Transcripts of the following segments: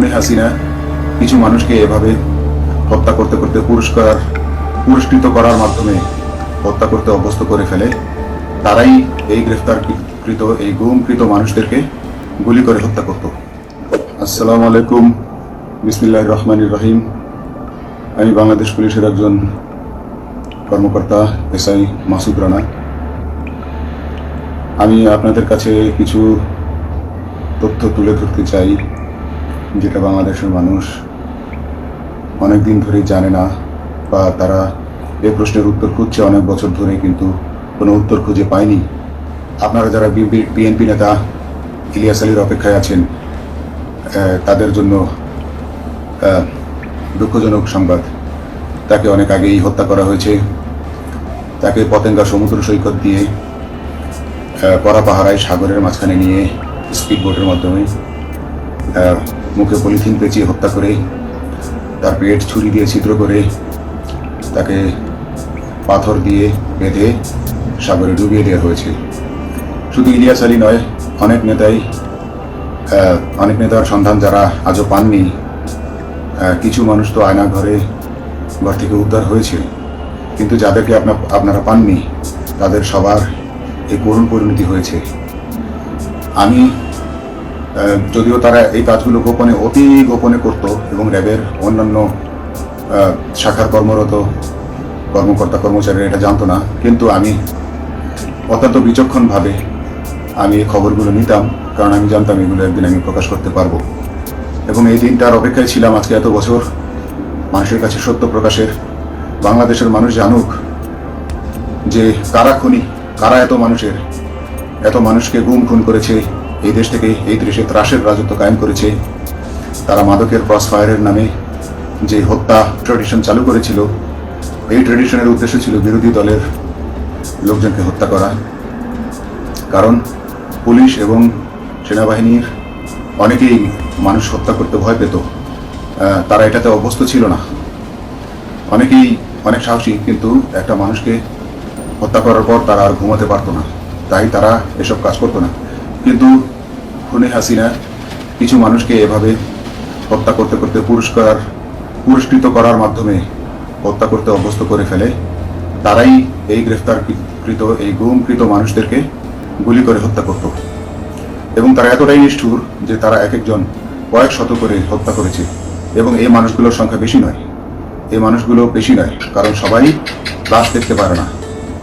খুনে হাসিনা কিছু মানুষকে এভাবে হত্যা করতে করতে পুরস্কৃত করার মাধ্যমে হত্যা করতে অভ্যস্ত করে ফেলে, তারাই এই গ্রেফতারকৃত এই গুমকৃত মানুষদেরকে গুলি করে হত্যা করত। আসসালামু আলাইকুম, বিসমিল্লাহির রহমানির রহিম। আমি বাংলাদেশ পুলিশের একজন কর্মকর্তা এসআই মাসুদ রানা। আমি আপনাদের কাছে কিছু তথ্য তুলে ধরতে চাই, যেটা বাংলাদেশের মানুষ অনেক দিন ধরেই জানে না, বা তারা এই প্রশ্নের উত্তর খুঁজছে অনেক বছর ধরে, কিন্তু কোনো উত্তর খুঁজে পায়নি। আপনারা যারা বিএনপি নেতা ইলিয়াস আলীর অপেক্ষায় আছেন, তাদের জন্য দুঃখজনক সংবাদ। তাকে অনেক আগেই হত্যা করা হয়েছে। তাকে পতেঙ্গা সমুদ্র সৈকত দিয়ে কড়া পাহারায় সাগরের মাঝখানে নিয়ে স্পিড বোটের মাধ্যমে মুখে পলিথিন পেঁচিয়ে হত্যা করে, তার পেট ছুরি দিয়ে ছিদ্র করে, তাকে পাথর দিয়ে বেঁধে সাগরে ডুবিয়ে দেওয়া হয়েছে। শুধু ইলিয়াস আলী নয়, অনেক নেতার সন্ধান যারা আজও পাননি। কিছু মানুষ তো আয়না ঘর থেকে উদ্ধার হয়েছে, কিন্তু যাদেরকে আপনারা পাননি, তাদের সবার এই করুণ পরিণতি হয়েছে। আমি যদিও তারা এই কাজগুলো অতি গোপনে করত এবং র্যাবের অন্যান্য শাখার কর্মরত কর্মকর্তা কর্মচারীরা এটা জানতো না, কিন্তু আমি অত্যন্ত বিচক্ষণভাবে আমি এই খবরগুলো নিতাম, কারণ আমি জানতাম এগুলো একদিন আমি প্রকাশ করতে পারবো। এবং এই দিনটার অপেক্ষায় ছিলাম আজকে এত বছর, মানুষের কাছে সত্য প্রকাশের। বাংলাদেশের মানুষ জানুক যে কারা খুনি, কারা এত মানুষকে খুন করেছে, এই দেশে ত্রাসের রাজত্ব কায়েম করেছে। তারা মাদকের ক্রস ফায়ারের নামে যে হত্যা ট্র্যাডিশন চালু করেছিল, এই ট্র্যাডিশনের উদ্দেশ্য ছিল বিরোধী দলের লোকজনকে হত্যা করা। কারণ পুলিশ এবং সেনাবাহিনীর অনেকেই মানুষ হত্যা করতে ভয় পেত, তারা এটাতে অভ্যস্ত ছিল না। অনেকেই অনেক সাহসী, কিন্তু একটা মানুষকে হত্যা করার পর তারা আর ঘুমাতে পারতো না, তাই তারা এসব কাজ করতো না। কিন্তু খুনে হাসিনা কিছু মানুষকে এভাবে হত্যা করতে করতে পুরস্কৃত করার মাধ্যমে হত্যা করতে অভ্যস্ত করে ফেলে, তারাই এই গ্রেফতারকৃত এই গুমকৃত মানুষদেরকে গুলি করে হত্যা করত। এবং তারা এতটাই নিষ্ঠুর যে তারা এক একজন কয়েক শত করে হত্যা করেছে। এবং এই মানুষগুলোর সংখ্যা বেশি নয়, কারণ সবাই লাশ দেখতে পারে না।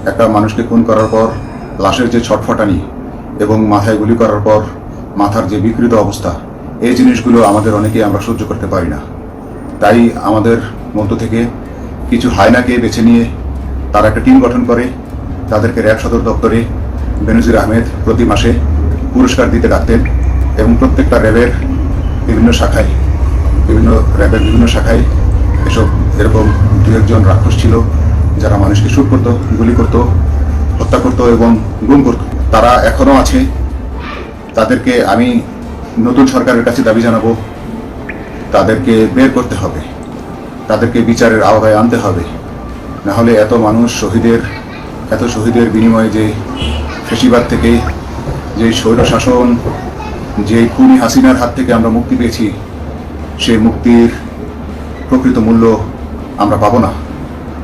একটা মানুষকে খুন করার পর লাশের যে ছটফটানি এবং মাথায় গুলি করার পর মাথার যে বিকৃত অবস্থা, এই জিনিসগুলো অনেকেই আমরা সহ্য করতে পারি না। তাই আমাদের মধ্য থেকে কিছু হায়নাকে বেছে নিয়ে তারা একটা টিম গঠন করে, তাদেরকে র্যাব সদর দপ্তরে বেনজির আহমেদ প্রতি মাসে পুরস্কার দিতে ডাকতেন। এবং প্রত্যেকটা র্যাবের বিভিন্ন শাখায় এরকম দু একজন রাক্ষস ছিল, যারা মানুষকে শুট করতো, গুলি করতো, হত্যা করতো এবং গুম করতো। তারা এখনো আছে। তাদেরকে আমি নতুন সরকারের কাছে দাবি জানাবো, তাদেরকে বের করতে হবে, তাদেরকে বিচারের আওতায় আনতে হবে। না হলে এত শহীদের বিনিময়ে যে ফ্যাসিবাদ থেকে, যে স্বৈর শাসন, যে খুনি হাসিনার হাত থেকে আমরা মুক্তি পেয়েছি, সেই মুক্তির প্রকৃত মূল্য আমরা পাবো না,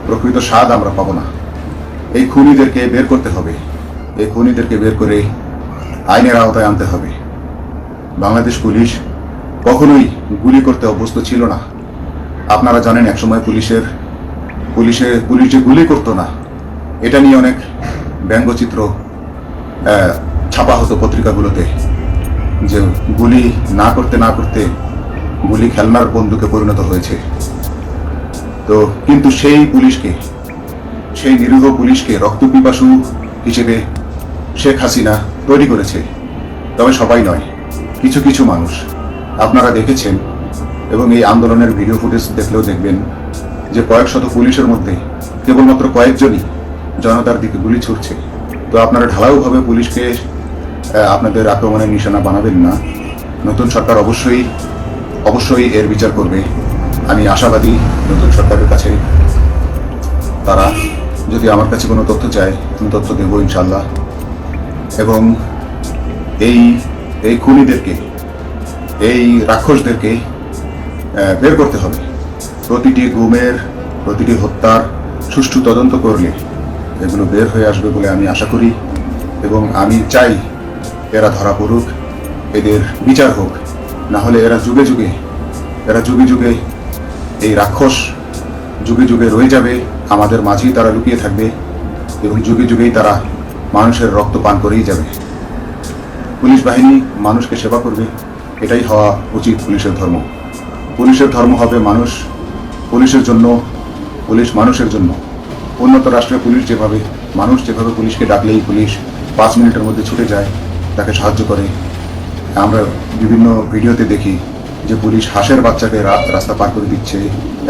প্রকৃত স্বাদ আমরা পাবো না। এই খুনিদেরকে বের করতে হবে, এই খুনিদেরকে বের করে আইনের আওতায় আনতে হবে। বাংলাদেশ পুলিশ কখনোই গুলি করতে অভ্যস্ত ছিল না। আপনারা জানেন একসময় পুলিশ যে গুলি করতো না, এটা নিয়ে অনেক ব্যঙ্গচিত্র ছাপা হতো পত্রিকাগুলোতে, যে গুলি না করতে গুলি খেলনার বন্দুকে পরিণত হয়েছে। তো কিন্তু সেই নিরীহ পুলিশকে রক্তপিপাসু হিসেবে শেখ হাসিনা তৈরি করেছে। তবে সবাই নয়, কিছু কিছু মানুষ আপনারা দেখেছেন, এবং এই আন্দোলনের ভিডিও ফুটেজ দেখলেও দেখবেন যে কয়েক শত পুলিশের মধ্যে কেবলমাত্র কয়েকজনই জনতার দিকে গুলি ছুটছে। তো আপনারা ঢালাওভাবে পুলিশকে আপনাদের আক্রমণের নিশানা বানাবেন না। নতুন সরকার অবশ্যই এর বিচার করবে। আমি আশাবাদী নতুন সরকারের কাছে তারা যদি আমার কাছে কোনো তথ্য চায়, আমি তথ্য দেব ইনশাল্লাহ। এবং এই খুনিদেরকে, এই রাক্ষসদেরকে বের করতে হবে। প্রতিটি গুমের, প্রতিটি হত্যার সুষ্ঠু তদন্ত করলে এগুলো বের হয়ে আসবে বলে আমি আশা করি, এবং আমি চাই এরা ধরা পড়ুক, এদের বিচার হোক। না হলে এরা যুগে যুগে এই রাক্ষস যুগে যুগে রয়ে যাবে, আমাদের মাঝেই তারা লুকিয়ে থাকবে এবং যুগে যুগেই তারা মানুষের রক্ত পান করেই যাবে। পুলিশ বাহিনী মানুষকে সেবা করবে, এটাই হওয়া উচিত পুলিশের ধর্ম। পুলিশের ধর্ম হবে মানুষ, পুলিশের জন্য, পুলিশ মানুষের জন্য। উন্নত রাষ্ট্রের পুলিশ মানুষ যেভাবে পুলিশকে ডাকলেই পুলিশ 5 মিনিটের মধ্যে ছুটে যায়, তাকে সাহায্য করে। আমরা বিভিন্ন ভিডিওতে দেখি যে পুলিশ হাঁসের বাচ্চাকে রাস্তা পার করে দিচ্ছে,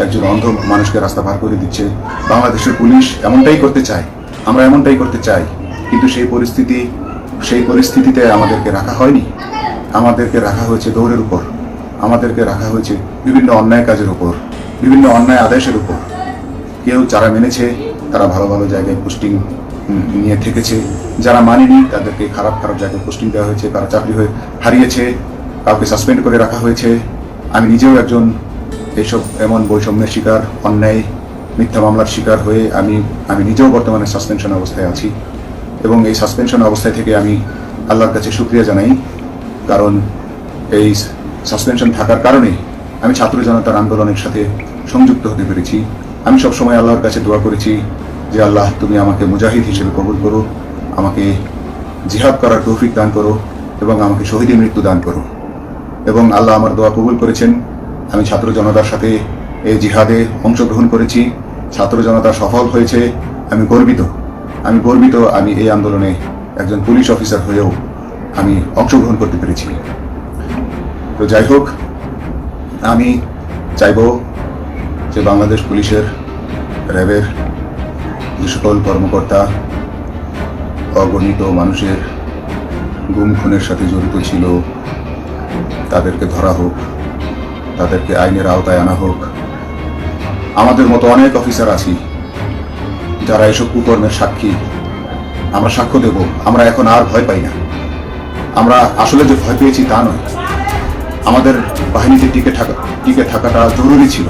একজন অন্ধ মানুষকে রাস্তা পার করে দিচ্ছে। বাংলাদেশের পুলিশ এমনটাই করতে চায়, আমরা এমনটাই করতে চাই, কিন্তু সেই পরিস্থিতিতে আমাদেরকে রাখা হয়নি। আমাদেরকে রাখা হয়েছে দৌড়ের উপর, আমাদেরকে রাখা হয়েছে বিভিন্ন অন্যায় কাজের উপর, বিভিন্ন অন্যায় আদেশের উপর। কেউ যারা মেনেছে তারা ভালো ভালো জায়গায় পোস্টিং নিয়ে থেকেছে, যারা মানেনি তাদেরকে খারাপ জায়গায় পোস্টিং দেওয়া হয়েছে, তারা চাকরি হারিয়েছে, কাউকে সাসপেন্ড করে রাখা হয়েছে। আমি নিজেও একজন এমন বৈষম্যের শিকার, অন্যায় মিথ্যা মামলার শিকার হয়ে আমি নিজেও বর্তমানে সাসপেনশন অবস্থায় আছি, এবং এই সাসপেনশন অবস্থায় থেকে আমি আল্লাহর কাছে শুকরিয়া জানাই, কারণ এই সাসপেনশন থাকার কারণে আমি ছাত্র জনতার আন্দোলনের সাথে সংযুক্ত হতে পেরেছি। আমি সবসময় আল্লাহর কাছে দোয়া করেছি যে আল্লাহ, তুমি আমাকে মুজাহিদ হিসেবে কবুল করো, আমাকে জিহাদ করার তৌফিক দান করো এবং আমাকে শহীদী মৃত্যু দান করো। এবং আল্লাহ আমার দোয়া কবুল করেছেন। আমি ছাত্র জনতার সাথে এই জিহাদে অংশগ্রহণ করেছি, ছাত্র জনতা সফল হয়েছে। আমি গর্বিত, আমি এই আন্দোলনে একজন পুলিশ অফিসার হয়েও আমি অংশগ্রহণ করতে পেরেছি। তো যাই হোক, আমি চাইব যে বাংলাদেশ পুলিশের, র্যাবের যে সকল কর্মকর্তা অগণিত মানুষের গুম খুনের সাথে জড়িত ছিল তাদেরকে ধরা হোক, তাদেরকে আইনের আওতায় আনা হোক। আমাদের মতো অনেক অফিসার আছি যারা এসব কুকর্মের সাক্ষী, আমরা সাক্ষ্য দেব। আমরা এখন আর ভয় পাই না। আমরা আসলে যে ভয় পেয়েছি তা নয়, আমাদের বাহিনীতে টিকে থাকাটা জরুরি ছিল।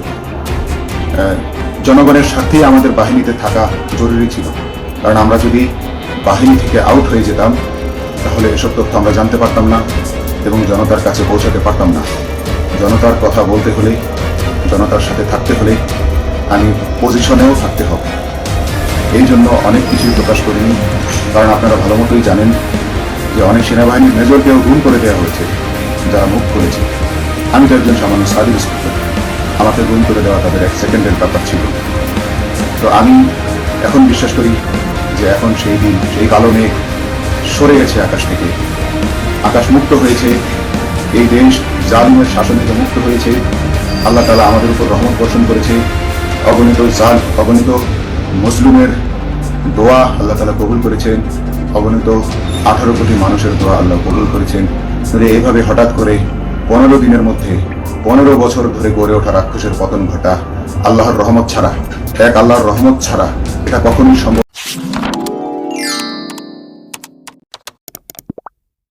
জনগণের স্বার্থেই আমাদের বাহিনীতে থাকা জরুরি ছিল, কারণ আমরা যদি বাহিনী থেকে আউট হয়ে যেতাম তাহলে এসব তথ্য আমরা জানতে পারতাম না এবং জনতার কাছে পৌঁছাতে পারতাম না। জনতার কথা বলতে হলে, জনতার সাথে থাকতে হলে আমি পজিশনেও থাকতে হবে। এই জন্য অনেক কিছুই প্রকাশ করিনি, কারণ আপনারা ভালো মতোই জানেন যে অনেক সেনাবাহিনীর মেজরকেও গুম করে দেওয়া হয়েছে যারা মুখ খুলেছে। আমি তো একজন সামান্য সাব ইন্সপেক্টর, আমাকে গুম করে দেওয়া তাদের 1 সেকেন্ডের ব্যাপার ছিল। তো আমি এখন বিশ্বাস করি যে এখন সেই দিন, সেই কালো মেঘ সরে গেছে আকাশ থেকে, আকাশ মুক্ত হয়েছে, এই দেশ জালিমের শাসন থেকে মুক্ত হয়েছে। আল্লাহ তাআলা আমাদের উপর রহমত বর্ষণ করেছে। অগণিত মুসলিমের দোয়া আল্লাহ তাআলা কবুল করেছেন, অগণিত 18 কোটি মানুষের দোয়া আল্লাহ কবুল করেছেন। এইভাবে হঠাৎ করে 15 দিনের মধ্যে 15 বছর ধরে গড়ে ওঠা রাক্ষসের পতন ঘটা আল্লাহর রহমত ছাড়া, এক আল্লাহর রহমত ছাড়া এটা কখনোই সম্ভব।